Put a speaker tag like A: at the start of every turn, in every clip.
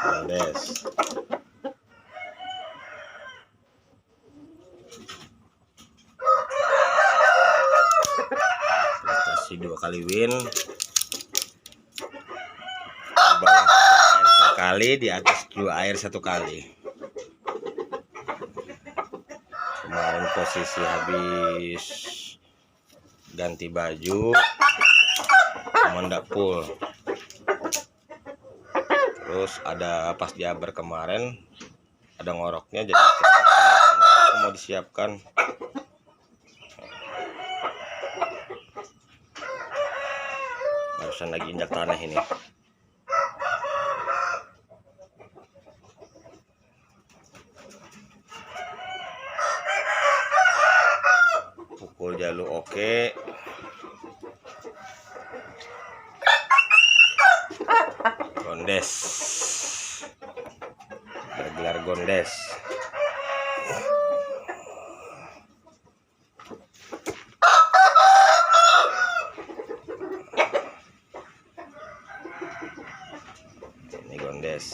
A: Gondes. Kasih 2 kali win. Di bawah air 1 kali, di atas dua air 1 kali. Kemarin posisi habis ganti baju, cuma ndak full. Terus ada pas diaber kemarin ada ngoroknya, jadi mau disiapkan. Barusan lagi injak tanah ini. Pukul jalur oke. Gondes. Bergelar gondes. Ini gondes.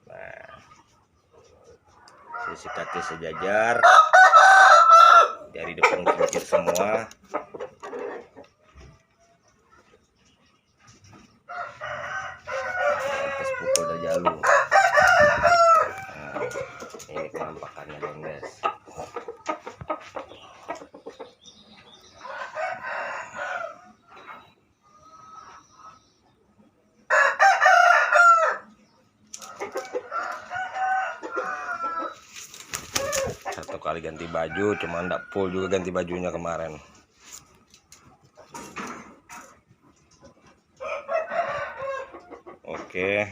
A: Nah, sisi kaki sejajar, dari depan kincir semua. Atas pukul dari jalur. Nah, ini penampakannya gondes. Satu kali ganti baju, cuma ndak full juga ganti bajunya kemarin. Oke.